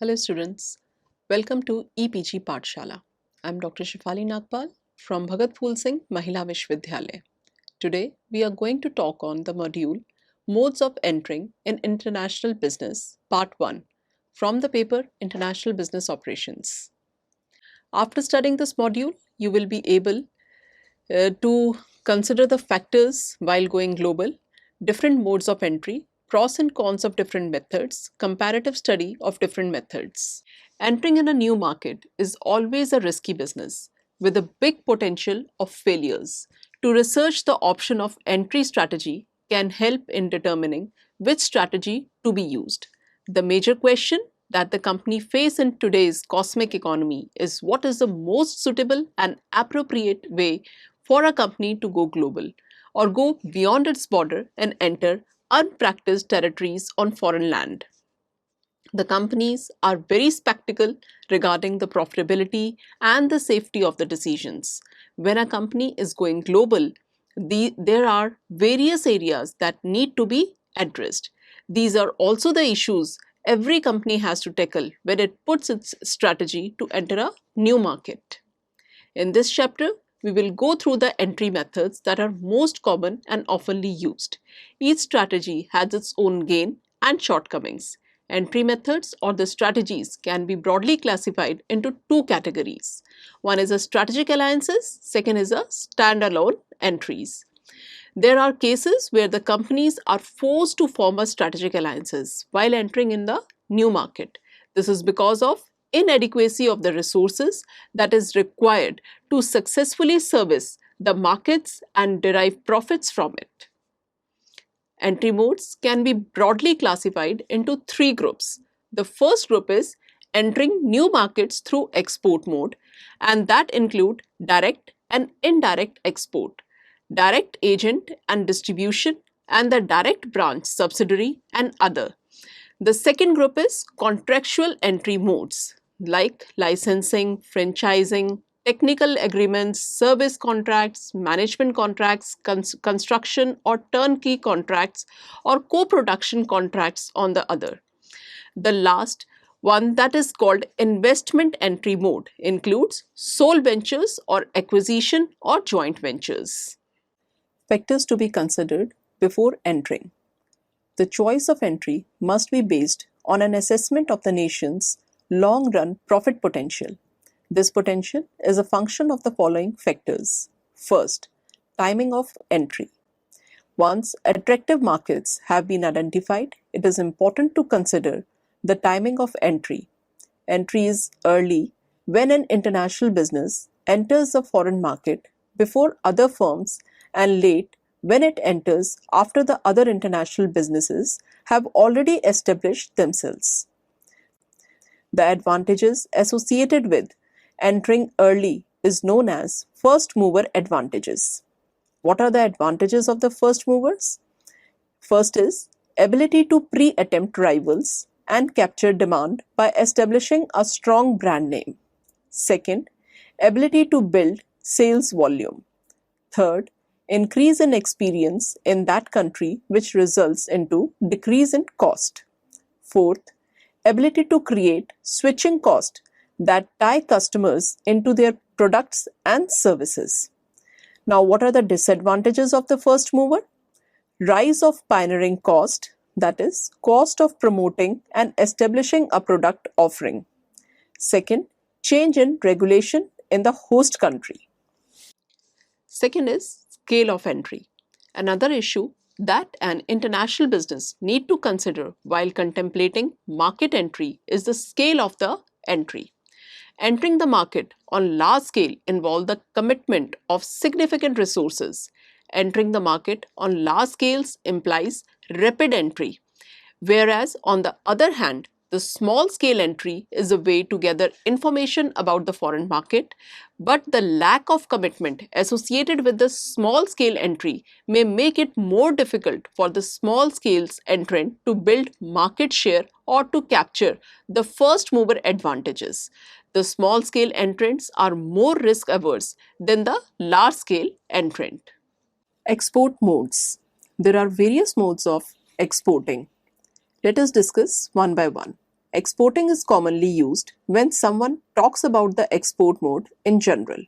Hello students, welcome to EPG Pathshala. I am Dr. Shefali Nagpal from Bhagat Phool Singh Mahila Vishwavidyalaya. Today we are going to talk on the module Modes of Entering in International Business Part 1 from the paper International Business Operations. After studying this module, you will be able to consider the factors while going global, different modes of entry, pros and cons of different methods, comparative study of different methods. Entering in a new market is always a risky business with a big potential of failures. To research the option of entry strategy can help in determining which strategy to be used. The major question that the company face in today's cosmic economy is what is the most suitable and appropriate way for a company to go global or go beyond its border and enter unpracticed territories on foreign land. The companies are very skeptical regarding the profitability and the safety of the decisions. When a company is going global, there are various areas that need to be addressed. These are also the issues every company has to tackle when it puts its strategy to enter a new market. In this chapter, we will go through the entry methods that are most common and oftenly used. Each strategy has its own gain and shortcomings. Entry methods or the strategies can be broadly classified into two categories. One is a strategic alliances, second is a standalone entries. There are cases where the companies are forced to form a strategic alliances while entering in the new market. This is because of inadequacy of the resources that is required to successfully service the markets and derive profits from it. Entry modes can be broadly classified into three groups. The first group is entering new markets through export mode, and that include direct and indirect export, direct agent and distribution, and the direct branch subsidiary and other. The second group is contractual entry modes like licensing, franchising, technical agreements, service contracts, management contracts, construction or turnkey contracts, or co-production contracts on the other. The last one, that is called investment entry mode, includes sole ventures or acquisition or joint ventures. Factors to be considered before entering. The choice of entry must be based on an assessment of the nation's long-run profit potential. This potential is a function of the following factors. First, timing of entry. Once attractive markets have been identified, it is important to consider the timing of entry. Entry is early when an international business enters a foreign market before other firms, and late when it enters after the other international businesses have already established themselves. The advantages associated with entering early is known as first mover advantages. What are the advantages of the first movers? First is ability to pre-attempt rivals and capture demand by establishing a strong brand name. Second, ability to build sales volume. Third, increase in experience in that country, which results into decrease in cost. Fourth, ability to create switching cost that tie customers into their products and services. Now, what are the disadvantages of the first mover? Rise of pioneering cost, that is, cost of promoting and establishing a product offering. Second, change in regulation in the host country. Second is scale of entry. Another issue that an international business need to consider while contemplating market entry is the scale of the entry. Entering the market on large scale involves the commitment of significant resources. Entering the market on large scales implies rapid entry, whereas on the other hand, the small scale entry is a way to gather information about the foreign market, but the lack of commitment associated with the small scale entry may make it more difficult for the small scales entrant to build market share or to capture the first mover advantages. The small scale entrants are more risk averse than the large scale entrant. Export modes. There are various modes of exporting. Let us discuss one by one. Exporting is commonly used when someone talks about the export mode in general.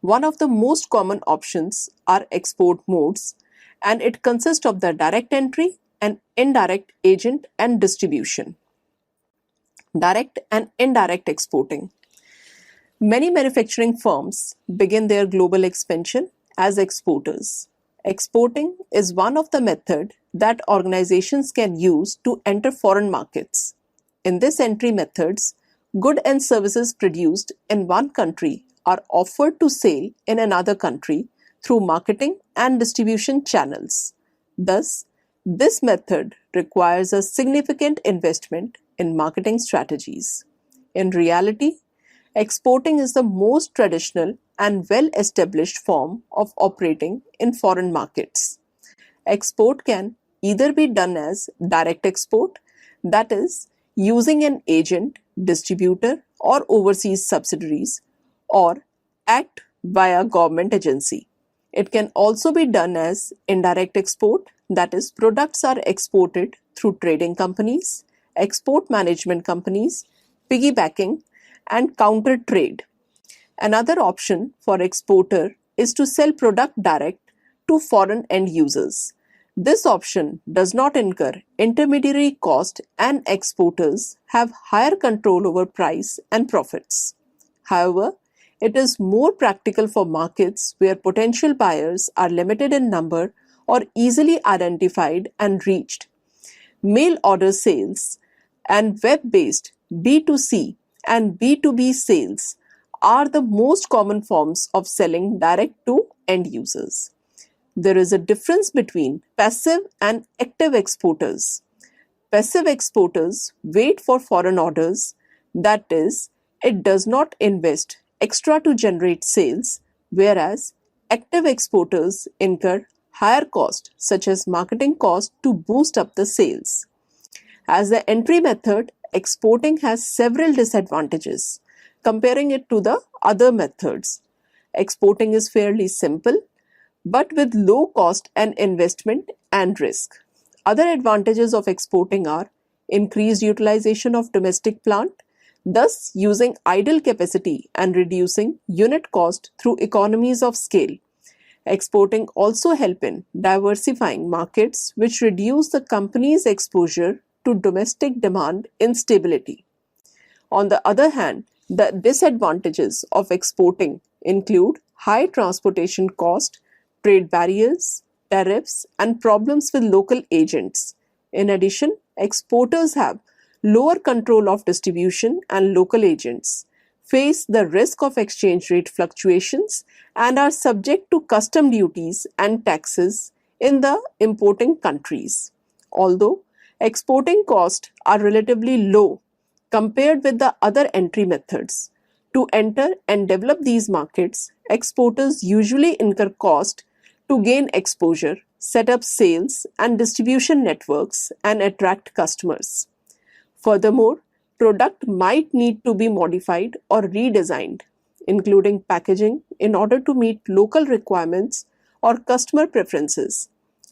One of the most common options are export modes, and it consists of the direct entry and indirect agent and distribution. Direct and indirect exporting. Many manufacturing firms begin their global expansion as exporters. Exporting is one of the methods that organizations can use to enter foreign markets. In this entry methods, goods and services produced in one country are offered to sale in another country through marketing and distribution channels. Thus, this method requires a significant investment in marketing strategies. In reality, exporting is the most traditional and well established form of operating in foreign markets. Export can either be done as direct export, that is, using an agent, distributor, or overseas subsidiaries, or act via government agency. It can also be done as indirect export, that is, products are exported through trading companies, export management companies, piggybacking, and counter trade. Another option for exporter is to sell product direct to foreign end users. This option does not incur intermediary cost and exporters have higher control over price and profits. However, it is more practical for markets where potential buyers are limited in number or easily identified and reached. Mail order sales and web-based B2C and B2B sales are the most common forms of selling direct to end users. There is a difference between passive and active exporters. Passive exporters wait for foreign orders, that is, it does not invest extra to generate sales, whereas active exporters incur higher cost such as marketing cost to boost up the sales. As the entry method, exporting has several disadvantages comparing it to the other methods. Exporting is fairly simple, but with low cost and investment and risk. Other advantages of exporting are increased utilization of domestic plant, thus using idle capacity and reducing unit cost through economies of scale. Exporting also help in diversifying markets which reduce the company's exposure to domestic demand instability. On the other hand, the disadvantages of exporting include high transportation cost, trade barriers, tariffs, and problems with local agents. In addition, exporters have lower control of distribution and local agents, face the risk of exchange rate fluctuations, and are subject to custom duties and taxes in the importing countries. Although exporting costs are relatively low compared with the other entry methods, to enter and develop these markets, exporters usually incur cost to gain exposure, set up sales and distribution networks, and attract customers. Furthermore, product might need to be modified or redesigned, including packaging, in order to meet local requirements or customer preferences.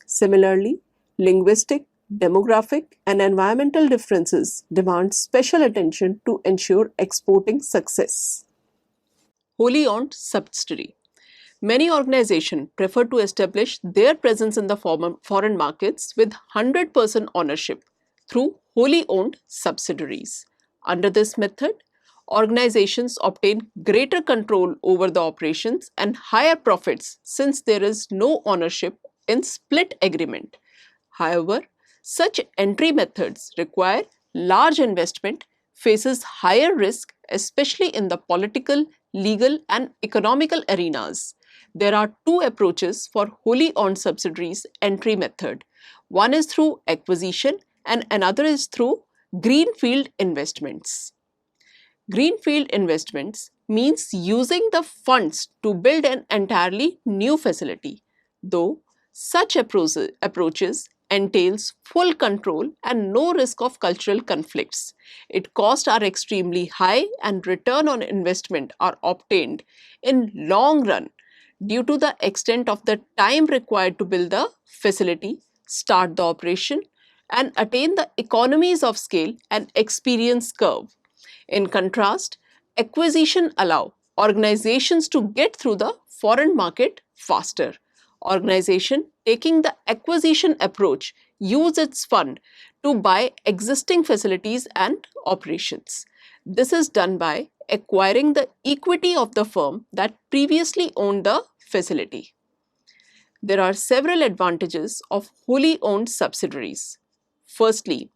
Similarly, linguistic, demographic, and environmental differences demand special attention to ensure exporting success. Wholly owned subsidiary. Many organizations prefer to establish their presence in the foreign markets with 100% ownership through wholly owned subsidiaries. Under this method, organizations obtain greater control over the operations and higher profits since there is no ownership in split agreement. However, such entry methods require large investment, faces higher risk, especially in the political, legal, and economical arenas. There are two approaches for wholly owned subsidiaries entry method. One is through acquisition and another is through greenfield investments. Greenfield investments means using the funds to build an entirely new facility, though such approaches entails full control and no risk of cultural conflicts. Its costs are extremely high and return on investment are obtained in long run due to the extent of the time required to build the facility, start the operation, and attain the economies of scale and experience curve. In contrast, acquisition allow organizations to get through the foreign market faster. Organization taking the acquisition approach use its fund to buy existing facilities and operations. This is done by acquiring the equity of the firm that previously owned the facility. There are several advantages of wholly owned subsidiaries. Firstly,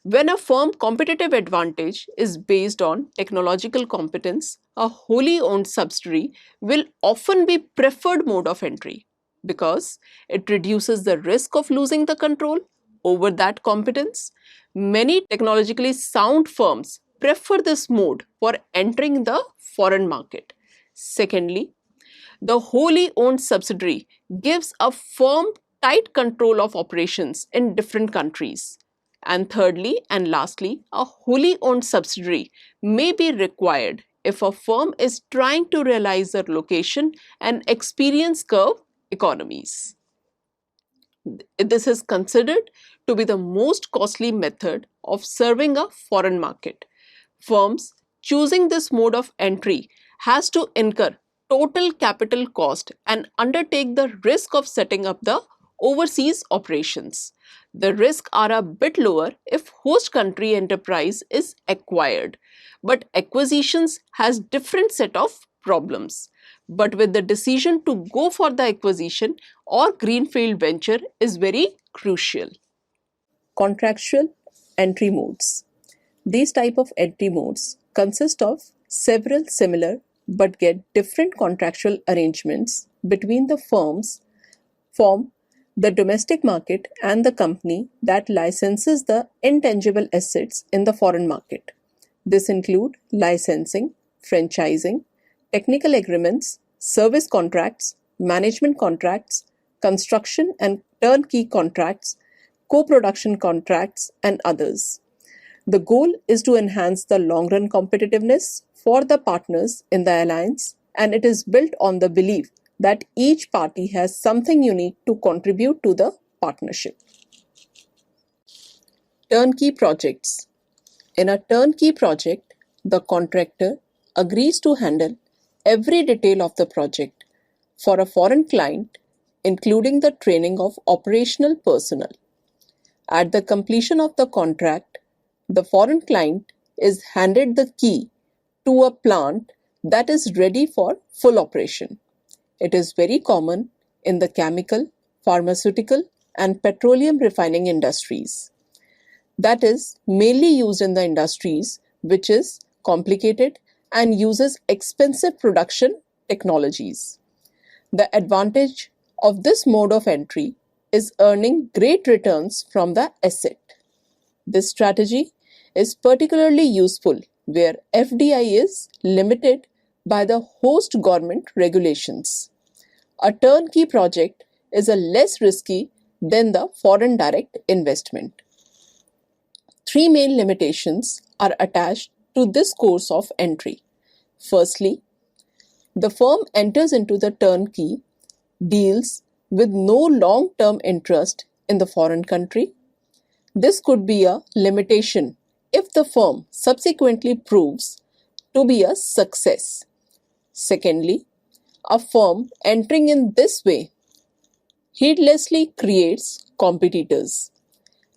when a firm competitive advantage is based on technological competence, a wholly owned subsidiary will often be preferred mode of entry because it reduces the risk of losing the control over that competence. Many technologically sound firms prefer this mode for entering the foreign market. Secondly, the wholly owned subsidiary gives a firm tight control of operations in different countries. And thirdly and lastly, a wholly owned subsidiary may be required if a firm is trying to realize their location and experience curve economies. This is considered to be the most costly method of serving a foreign market. Firms choosing this mode of entry has to incur total capital cost and undertake the risk of setting up the overseas operations. The risks are a bit lower if host country enterprise is acquired, but acquisitions has different set of problems. But with the decision to go for the acquisition or greenfield venture is very crucial. Contractual entry modes. These type of entry modes consist of several similar but get different contractual arrangements between the firms form the domestic market and the company that licenses the intangible assets in the foreign market. This include licensing, franchising, technical agreements, service contracts, management contracts, construction and turnkey contracts, co-production contracts, and others. The goal is to enhance the long-run competitiveness for the partners in the alliance, and it is built on the belief that each party has something unique to contribute to the partnership. Turnkey projects. In a turnkey project, the contractor agrees to handle every detail of the project for a foreign client, including the training of operational personnel. At the completion of the contract, the foreign client is handed the key to a plant that is ready for full operation. It is very common in the chemical, pharmaceutical, and petroleum refining industries. That is mainly used in the industries which is complicated and uses expensive production technologies. The advantage of this mode of entry is earning great returns from the asset. This strategy is particularly useful where FDI is limited by the host government regulations. A turnkey project is a less risky than the foreign direct investment. Three main limitations are attached to this course of entry. Firstly, the firm enters into the turnkey deals with no long-term interest in the foreign country. This could be a limitation if the firm subsequently proves to be a success. Secondly, a firm entering in this way heedlessly creates competitors.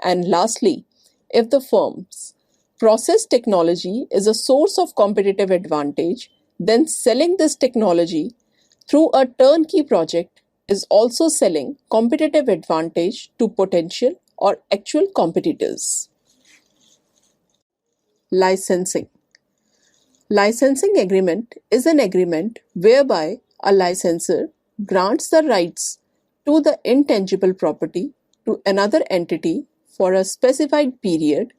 And lastly, if the firm's process technology is a source of competitive advantage, then selling this technology through a turnkey project is also selling competitive advantage to potential or actual competitors. Licensing. Licensing agreement is an agreement whereby a licensor grants the rights to the intangible property to another entity for a specified period,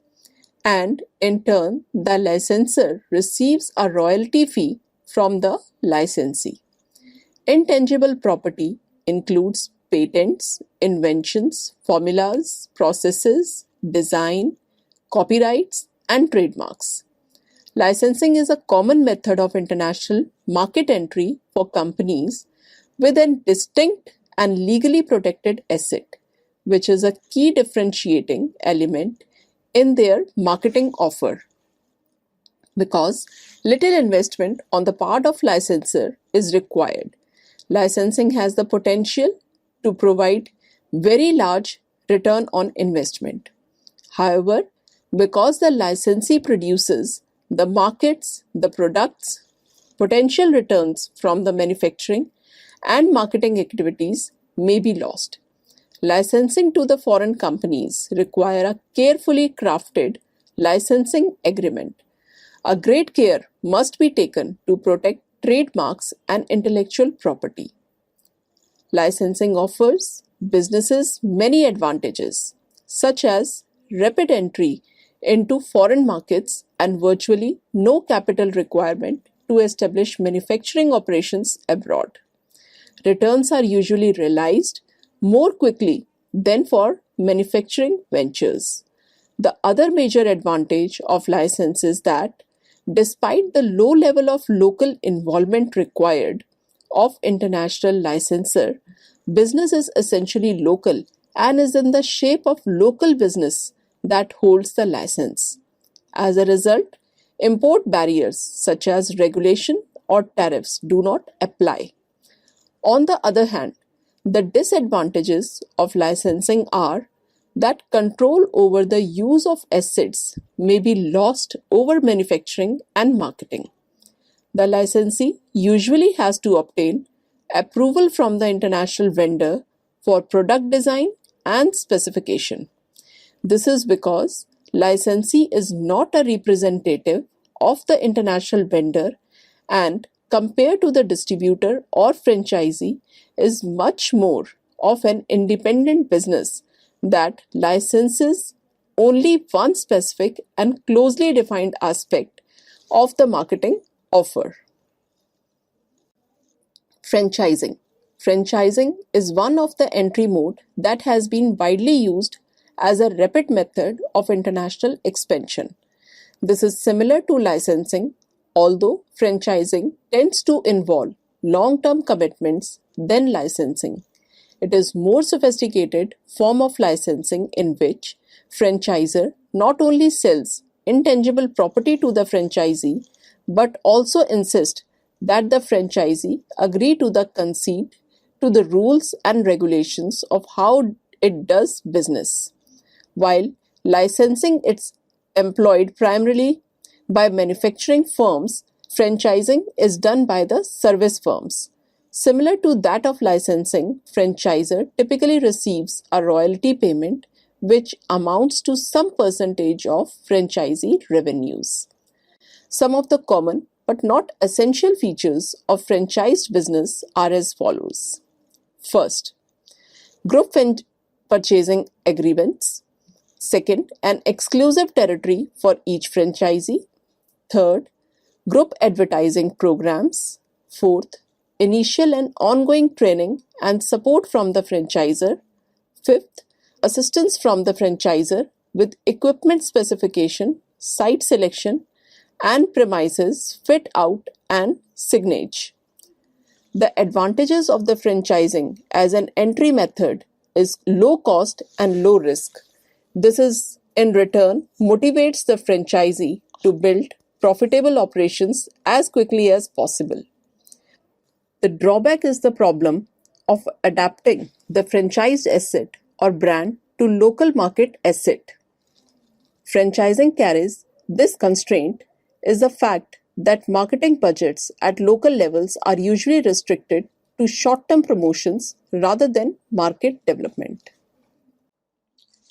and in turn the licensor receives a royalty fee from the licensee. Intangible property includes patents, inventions, formulas, processes, design, copyrights, and trademarks. Licensing is a common method of international market entry for companies with a distinct and legally protected asset, which is a key differentiating element in their marketing offer. Because little investment on the part of licensor is required, licensing has the potential to provide very large return on investment. However, because the licensee produces the markets, the products, potential returns from the manufacturing and marketing activities may be lost. Licensing to the foreign companies require a carefully crafted licensing agreement. A great care must be taken to protect trademarks and intellectual property. Licensing offers businesses many advantages, such as rapid entry into foreign markets and virtually no capital requirement to establish manufacturing operations abroad. Returns are usually realized more quickly than for manufacturing ventures. The other major advantage of license is that despite the low level of local involvement required of international licensor, business is essentially local and is in the shape of local business that holds the license. As a result, import barriers such as regulation or tariffs do not apply. On the other hand, the disadvantages of licensing are that control over the use of assets may be lost over manufacturing and marketing. The licensee usually has to obtain approval from the international vendor for product design and specification. This is because licensee is not a representative of the international vendor and compared to the distributor or franchisee is much more of an independent business that licenses only one specific and closely defined aspect of the marketing offer. Franchising. Franchising is one of the entry mode that has been widely used as a rapid method of international expansion. This is similar to licensing, although franchising tends to involve long-term commitments than licensing. It is more sophisticated form of licensing in which franchisor not only sells intangible property to the franchisee but also insists that the franchisee agree to the concede to the rules and regulations of how it does business. While licensing is employed primarily by manufacturing firms, franchising is done by the service firms. Similar to that of licensing, franchisor typically receives a royalty payment which amounts to some percentage of franchisee revenues. Some of the common but not essential features of franchised business are as follows. First, group purchasing agreements. Second, an exclusive territory for each franchisee. Third, group advertising programs. Fourth, initial and ongoing training and support from the franchisor. Fifth, assistance from the franchisor with equipment specification, site selection, and premises fit out and signage. The advantages of the franchising as an entry method is low cost and low risk. This is in return motivates the franchisee to build profitable operations as quickly as possible. The drawback is the problem of adapting the franchised asset or brand to local market asset. Franchising carries this constraint is the fact that marketing budgets at local levels are usually restricted to short-term promotions rather than market development.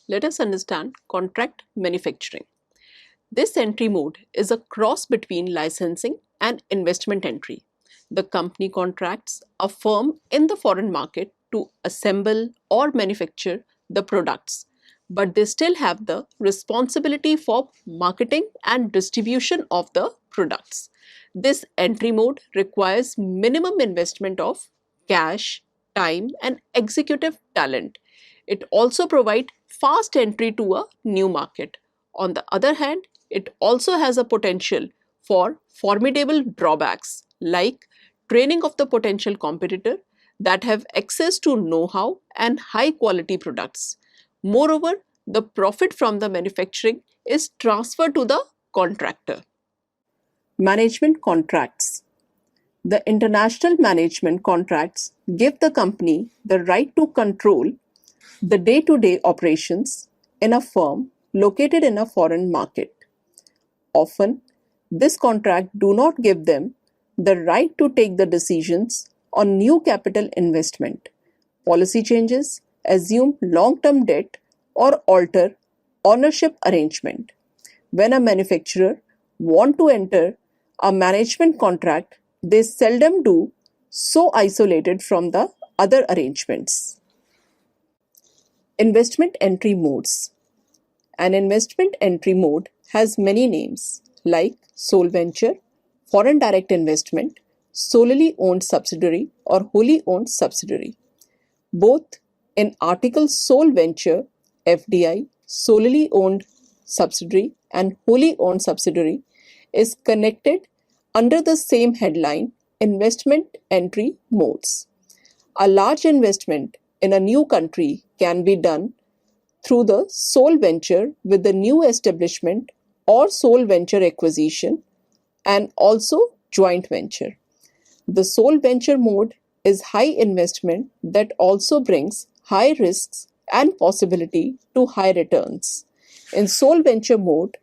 Let us understand contract manufacturing. This entry mode is a cross between licensing and investment entry. The company contracts a firm in the foreign market to assemble or manufacture the products, but they still have the responsibility for marketing and distribution of the products. This entry mode requires minimum investment of cash, time, and executive talent. It also provides fast entry to a new market. On the other hand, it also has a potential for formidable drawbacks like training of the potential competitor that have access to know-how and high quality products. Moreover, the profit from the manufacturing is transferred to the contractor. Management contracts. The international management contracts give the company the right to control the day-to-day operations in a firm located in a foreign market. Often, this contract do not give them the right to take the decisions on new capital investment, policy changes, assume long-term debt, or alter ownership arrangement. When a manufacturer want to enter a management contract, they seldom do so isolated from the other arrangements. Investment entry modes. An investment entry mode has many names like sole venture, foreign direct investment, solely owned subsidiary, or wholly owned subsidiary. Both in article sole venture, FDI, solely owned subsidiary, and wholly owned subsidiary is connected under the same headline, investment entry modes. A large investment in a new country can be done through the sole venture with the new establishment or sole venture acquisition, and also joint venture. The sole venture mode is high investment that also brings high risks and possibility to high returns. In sole venture mode,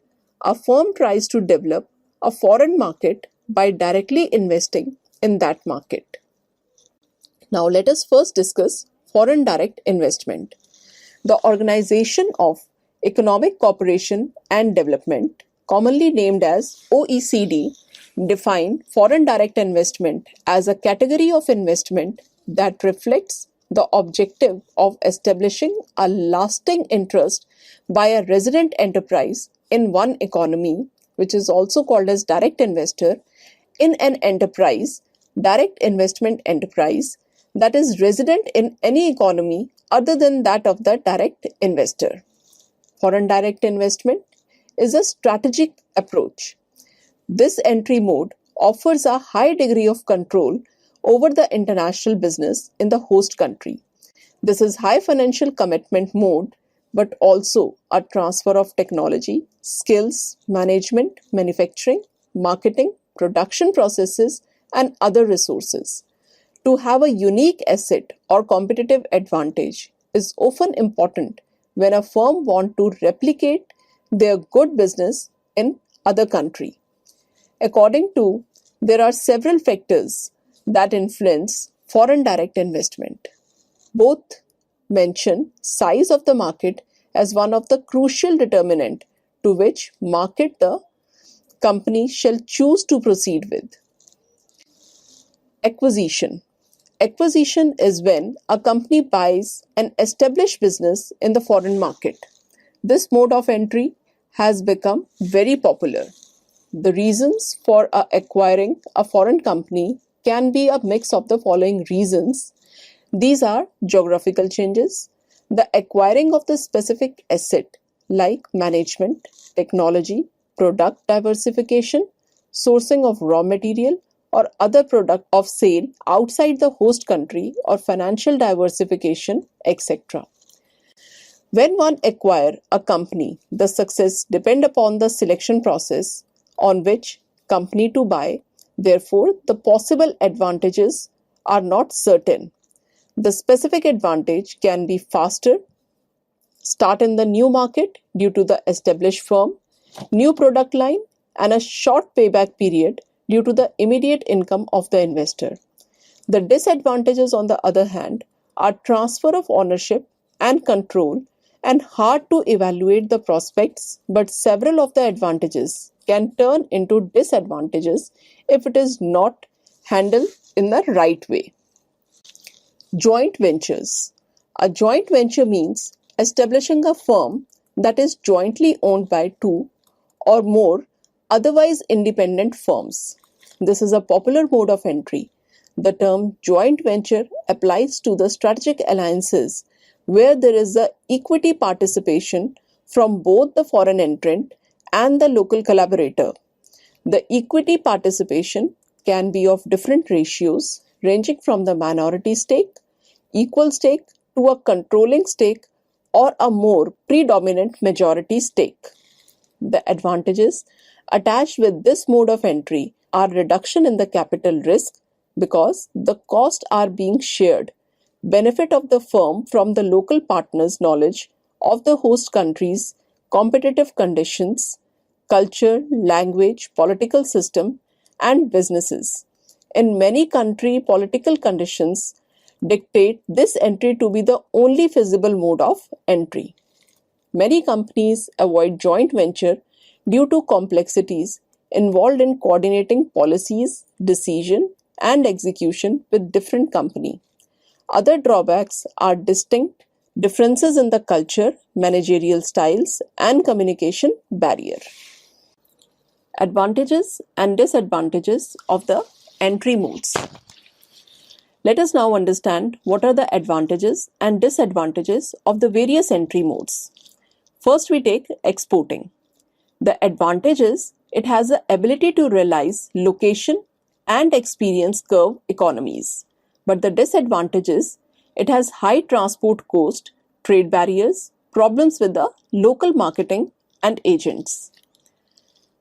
a firm tries to develop a foreign market by directly investing in that market. Now let us first discuss foreign direct investment. The Organization of Economic Cooperation and Development, commonly named as OECD, define foreign direct investment as a category of investment that reflects the objective of establishing a lasting interest by a resident enterprise in one economy, which is also called as direct investor, in an enterprise, direct investment enterprise, that is resident in any economy other than that of the direct investor. Foreign direct investment is a strategic approach. This entry mode offers a high degree of control over the international business in the host country. This is high financial commitment mode, but also a transfer of technology, skills, management, manufacturing, marketing, production processes, and other resources. To have a unique asset or competitive advantage is often important when a firm wants to replicate their good business in other country. According to, there are several factors that influence foreign direct investment. Both mention size of the market as one of the crucial determinant to which market the company shall choose to proceed with. Acquisition. Acquisition is when a company buys an established business in the foreign market. This mode of entry has become very popular. The reasons for acquiring a foreign company can be a mix of the following reasons. These are geographical changes, the acquiring of the specific asset like management, technology, product diversification, sourcing of raw material or other product of sale outside the host country, or financial diversification, etc. When one acquire a company, the success depend upon the selection process on which company to buy. Therefore, the possible advantages are not certain. The specific advantage can be faster start in the new market due to the established firm, new product line, and a short payback period due to the immediate income of the investor. The disadvantages, on the other hand, are transfer of ownership and control and hard to evaluate the prospects, but several of the advantages can turn into disadvantages if it is not handled in the right way. Joint ventures. A joint venture means establishing a firm that is jointly owned by two or more otherwise independent firms. This is a popular mode of entry. The term joint venture applies to the strategic alliances where there is a equity participation from both the foreign entrant and the local collaborator. The equity participation can be of different ratios ranging from the minority stake, equal stake to a controlling stake or a more predominant majority stake. The advantages attached with this mode of entry are reduction in the capital risk because the costs are being shared, benefit of the firm from the local partner's knowledge of the host country's competitive conditions, culture, language, political system, and businesses. In many countries, political conditions dictate this entry to be the only feasible mode of entry. Many companies avoid joint venture due to complexities involved in coordinating policies, decision, and execution with different companies. Other drawbacks are distinct differences in the culture, managerial styles, and communication barrier. Advantages and disadvantages of the entry modes. Let us now understand what are the advantages and disadvantages of the various entry modes. First, we take exporting. The advantage is it has the ability to realize location and experience curve economies. But the disadvantage is it has high transport cost, trade barriers, problems with the local marketing and agents.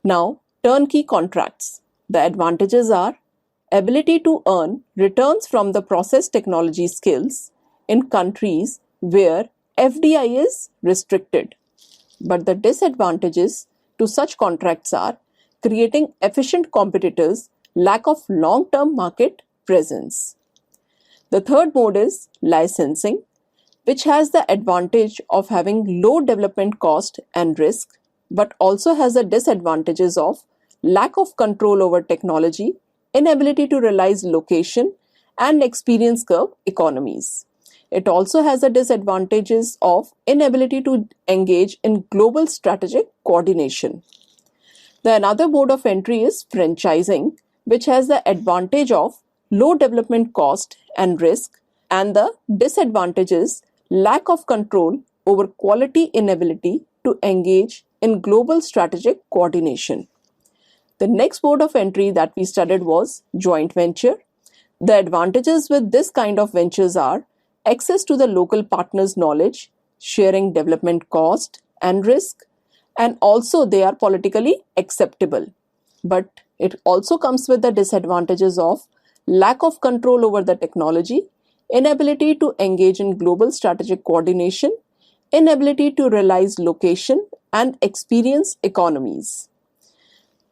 Now, turnkey contracts. The advantages are ability to earn returns from the process technology skills in countries where FDI is restricted. But the disadvantages to such contracts are creating efficient competitors, lack of long-term market presence. The third mode is licensing, which has the advantage of having low development cost and risk, but also has the disadvantages of lack of control over technology, inability to realize location, and experience curve economies. It also has the disadvantages of inability to engage in global strategic coordination. The another mode of entry is franchising, which has the advantage of low development cost and risk, and the disadvantage is lack of control over quality, inability to engage in global strategic coordination. The next mode of entry that we studied was joint venture. The advantages with this kind of ventures are access to the local partner's knowledge, sharing development cost and risk, and also they are politically acceptable. But it also comes with the disadvantages of lack of control over the technology, inability to engage in global strategic coordination, inability to realize location and experience economies.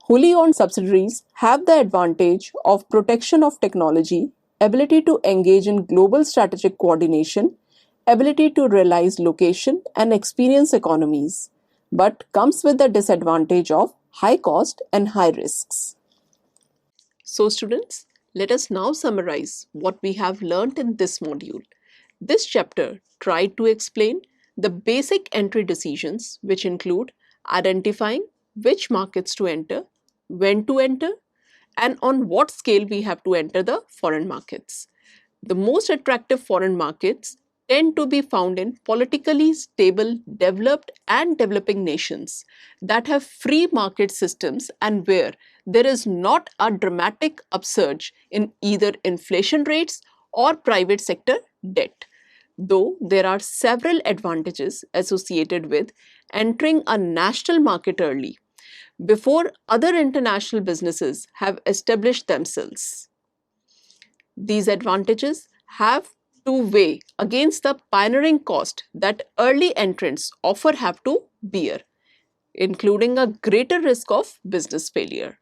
Wholly owned subsidiaries have the advantage of protection of technology, ability to engage in global strategic coordination, ability to realize location and experience economies, but comes with the disadvantage of high cost and high risks. So students, let us now summarize what we have learnt in this module. This chapter tried to explain the basic entry decisions, which include identifying which markets to enter, when to enter, and on what scale we have to enter the foreign markets. The most attractive foreign markets tend to be found in politically stable, developed and developing nations that have free market systems and where there is not a dramatic upsurge in either inflation rates or private sector debt. Though there are several advantages associated with entering a national market early, before other international businesses have established themselves. These advantages have to weigh against the pioneering cost that early entrants often have to bear, including a greater risk of business failure.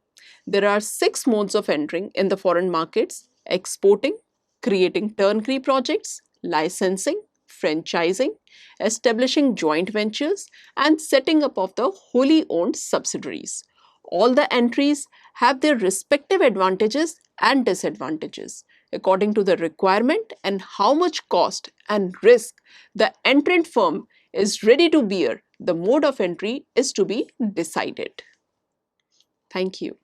There are 6 modes of entering in the foreign markets: exporting, creating turnkey projects, licensing, franchising, establishing joint ventures, and setting up of the wholly owned subsidiaries. All the entries have their respective advantages and disadvantages according to the requirement and how much cost and risk the entrant firm is ready to bear. The mode of entry is to be decided. Thank you.